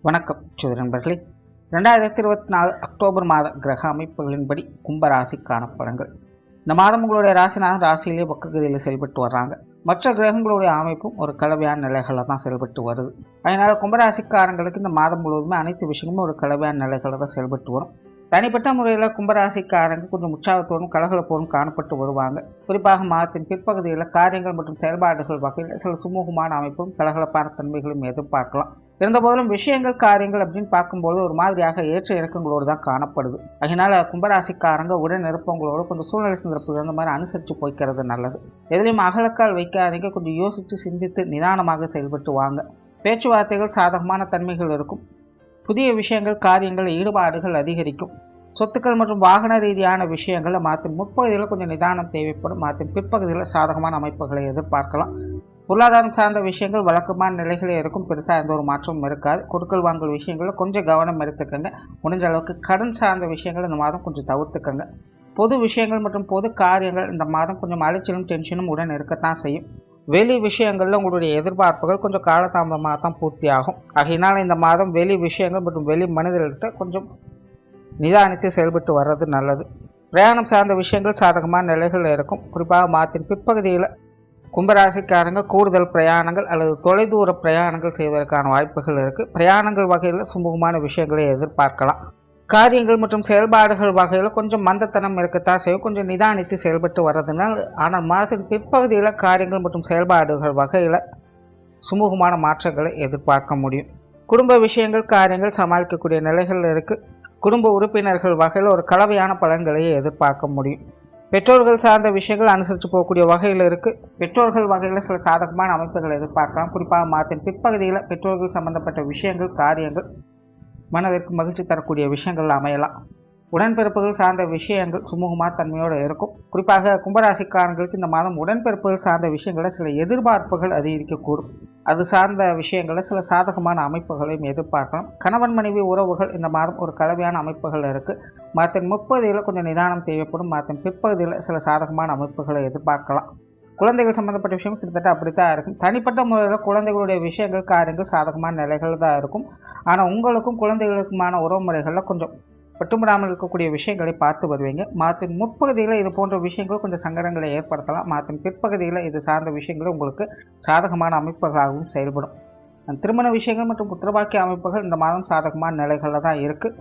வணக்கம் சோதர நண்பர்களே. 2024 அக்டோபர் மாத கிரக அமைப்புகளின்படி கும்பராசிக்கான பலன்கள். இந்த மாதம் உங்களுடைய ராசிநாதன் ராசியிலே பக்ககதியில் செயல்பட்டு வர்றாங்க. மற்ற கிரகங்களுடைய அமைப்பும் ஒரு கலவையான நிலைகளில் தான் செயல்பட்டு வருது. அதனால் கும்பராசிக்காரங்களுக்கு இந்த மாதம் முழுவதுமே அனைத்து விஷயங்களும் ஒரு கலவையான நிலைகளில் தான் செயல்பட்டு வரும். தனிப்பட்ட முறையில் கும்பராசிக்காரங்க கொஞ்சம் உற்சாகத்தோடும் கலகலப்போடும் காணப்பட்டு வருவாங்க. குறிப்பாக மாதத்தின் பிற்பகுதியில் காரியங்கள் மற்றும் செயல்பாடுகள் வகையில் சில சுமூகமான அமைப்பும் கலகலப்பான தன்மைகளும் எதிர்பார்க்கலாம். இருந்தபோதிலும் விஷயங்கள் காரியங்கள் அப்படின்னு பார்க்கும்போது ஒரு மாதிரியாக ஏற்ற இறக்கங்களோடு தான் காணப்படுது. அதனால கும்பராசிக்காரங்க உடன் இருப்பவங்களோட கொஞ்சம் சூழ்நிலை சந்தர்ப்பம் அந்த மாதிரி அனுசரித்து போய்க்கிறது நல்லது. எதிலையும் அகலக்கால் வைக்காதீங்க. கொஞ்சம் யோசித்து சிந்தித்து நிதானமாக செயல்பட்டு வாங்க. பேச்சுவார்த்தைகள் சாதகமான தன்மைகள் இருக்கும். புதிய விஷயங்கள் காரியங்கள் ஈடுபாடுகள் அதிகரிக்கும். சொத்துக்கள் மற்றும் வாகன ரீதியான விஷயங்களை மாற்றின் முற்பகுதியில் கொஞ்சம் நிதானம் தேவைப்படும். மாற்றின் பிற்பகுதியில் சாதகமான அமைப்புகளை எதிர்பார்க்கலாம். பொருளாதாரம் சார்ந்த விஷயங்கள் வழக்கமான நிலைகளே இருக்கும். பெருசாக எந்த ஒரு மாற்றமும் இருக்காது. கொடுக்கல் வாங்கல் விஷயங்களில் கொஞ்சம் கவனம் எடுத்துக்கங்க. முடிஞ்ச அளவுக்கு கடன் சார்ந்த விஷயங்கள் இந்த மாதம் கொஞ்சம் தவிர்த்துக்கங்க. பொது விஷயங்கள் மற்றும் பொது காரியங்கள் இந்த மாதம் கொஞ்சம் அலைச்சலும் டென்ஷனும் உடன் இருக்கத்தான் செய்யும். வெளி விஷயங்களில் உங்களுடைய எதிர்பார்ப்புகள் கொஞ்சம் காலதாமதமாக தான் பூர்த்தி ஆகும். ஆகையினால் இந்த மாதம் வெளி விஷயங்கள் மற்றும் வெளி மனிதர்கள்ட்ட கொஞ்சம் நிதானித்து செயல்பட்டு வர்றது நல்லது. பிரயாணம் சார்ந்த விஷயங்கள் சாதகமான நிலைகள் இருக்கும். குறிப்பாக மாதத்தின் பிற்பகுதியில் கும்பராசிக்காரங்க கூடுதல் பிரயாணங்கள் அல்லது தொலைதூர பிரயாணங்கள் செய்வதற்கான வாய்ப்புகள் இருக்குது. பிரயாணங்கள் வகையில் சுமூகமான விஷயங்களை எதிர்பார்க்கலாம். காரியங்கள் மற்றும் செயல்பாடுகள் வகையில் கொஞ்சம் மந்தத்தனம் இருக்கத்தான் செய்யும். கொஞ்சம் நிதானித்து செயல்பட்டு வர்றதுனால். ஆனால் மாதத்தின் பிற்பகுதியில் காரியங்கள் மற்றும் செயல்பாடுகள் வகையில் சுமூகமான மாற்றங்களை எதிர்பார்க்க முடியும். குடும்ப விஷயங்கள் காரியங்கள் சமாளிக்கக்கூடிய நிலைகள் இருக்குது. குடும்ப உறுப்பினர்கள் வகையில் ஒரு கலவையான பலன்களையே எதிர்பார்க்க முடியும். பெற்றோர்கள் சார்ந்த விஷயங்கள் அனுசரித்து போகக்கூடிய வகையில் இருக்குது. பெற்றோர்கள் வகையில் சில சாதகமான அமைப்புகளை எதிர்பார்க்கலாம். குறிப்பாக மாதத்தின் பிற்பகுதியில் பெற்றோர்கள் சம்பந்தப்பட்ட விஷயங்கள் காரியங்கள் மனதிற்கு மகிழ்ச்சி தரக்கூடிய விஷயங்கள் அமையலாம். உடன்பிறப்புகள் சார்ந்த விஷயங்கள் சுமூகமான தன்மையோடு இருக்கும். குறிப்பாக கும்பராசிக்காரங்களுக்கு இந்த மாதம் உடன்பிறப்புகள் சார்ந்த விஷயங்களில் சில எதிர்பார்ப்புகள் அதிகரிக்கக்கூடும். அது சார்ந்த விஷயங்களில் சில சாதகமான அமைப்புகளையும் எதிர்பார்க்கலாம். கணவன் மனைவி உறவுகள் இந்த மாதம் ஒரு கலவையான அமைப்புகள் இருக்குது. மாதத்தின் முற்பகுதியில் கொஞ்சம் நிதானம் தேவைப்படும். மாதத்தின் பிற்பகுதியில் சில சாதகமான அமைப்புகளை எதிர்பார்க்கலாம். குழந்தைகள் சம்மந்தப்பட்ட விஷயம் கிட்டத்தட்ட அப்படித்தான் இருக்கும். தனிப்பட்ட முறையில் குழந்தைகளுடைய விஷயங்கள் காரியங்கள் சாதகமான நிலைகள் தான் இருக்கும். ஆனால் உங்களுக்கும் குழந்தைகளுக்குமான உறவு முறைகளில் கொஞ்சம் பட்டுமிடாமல் இருக்கக்கூடிய விஷயங்களை பார்த்து வருவீங்க. மாதத்தின் முற்பகுதியில் இது போன்ற விஷயங்கள் கொஞ்சம் சங்கடங்களை ஏற்படுத்தலாம். மாதத்தின் பிற்பகுதியில் இது சார்ந்த விஷயங்கள் உங்களுக்கு சாதகமான அமைப்புகளாகவும் செயல்படும். திருமண விஷயங்கள் மற்றும் புத்திரபாக்கிய அமைப்புகள் இந்த மாதம் சாதகமான நிலைகளில் தான் இருக்குது.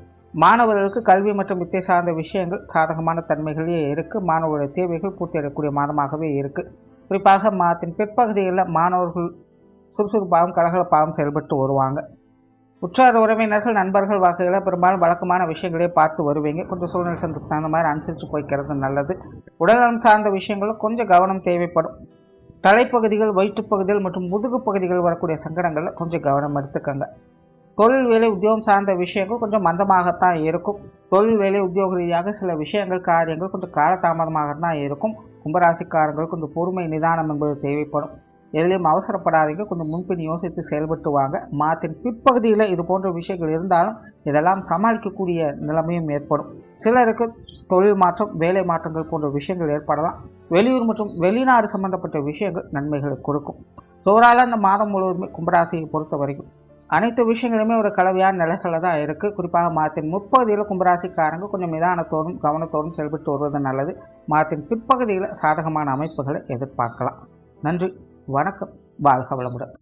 மாணவர்களுக்கு கல்வி மற்றும் வித்தை சார்ந்த விஷயங்கள் சாதகமான தன்மைகளே இருக்குது. மாணவர்களுடைய தேவைகள் பூர்த்தி அடையக்கூடிய மாதமாகவே இருக்குது. குறிப்பாக மாதத்தின் பிற்பகுதியில் மாணவர்கள் சுறுசுறுப்பாகவும் கலகலப்பாகவும் செயல்பட்டு வருவாங்க. உற்றார் உறவினர்கள் நண்பர்கள் வகையில் பெரும்பாலும் வழக்கமான விஷயங்களே பார்த்து வருவீங்க. கொஞ்சம் சூழ்நிலை சந்தர்ப்பம் அந்த மாதிரி அனுசரித்து போய்க்கிறது நல்லது. உடல்நலம் சார்ந்த விஷயங்களும் கொஞ்சம் கவனம் தேவைப்படும். தலைப்பகுதிகள் வயிற்றுப்பகுதிகள் மற்றும் முதுகு பகுதிகள் வரக்கூடிய சங்கடங்களில் கொஞ்சம் கவனம் எடுத்துக்கங்க. தொழில் வேலை உத்தியோகம் சார்ந்த விஷயங்கள் கொஞ்சம் மந்தமாகத்தான் இருக்கும். தொழில் வேலை உத்தியோக ரீதியாக சில விஷயங்கள் காரியங்கள் கொஞ்சம் காலதாமதமாக தான் இருக்கும். கும்பராசிக்காரங்களுக்கு கொஞ்சம் பொறுமை நிதானம் என்பது தேவைப்படும். எதிலையும் அவசரப்படாதீங்க. கொஞ்சம் முன்பின் யோசித்து செயல்பட்டு வாங்க. மாதத்தின் பிற்பகுதியில் இது போன்ற விஷயங்கள் இருந்தாலும் இதெல்லாம் சமாளிக்கக்கூடிய நிலைமையும் ஏற்படும். சிலருக்கு தொழில் மாற்றம் வேலை மாற்றங்கள் போன்ற விஷயங்கள் ஏற்படலாம். வெளியூர் மற்றும் வெளிநாடு சம்பந்தப்பட்ட விஷயங்கள் நன்மைகளை கொடுக்கும். சோறால் இந்த மாதம் முழுவதுமே கும்பராசியை பொறுத்த வரைக்கும் அனைத்து விஷயங்களுமே ஒரு கலவையான நிலைகளில் தான் இருக்குது. குறிப்பாக மாதத்தின் முற்பகுதியில் கும்பராசிக்காரங்க கொஞ்சம் நிதானத்தோடும் கவனத்தோடும் செயல்பட்டு வருவது நல்லது. மாதத்தின் பிற்பகுதியில் சாதகமான அமைப்புகளை எதிர்பார்க்கலாம். நன்றி, வணக்கம், வாழ்க வளமுடன்.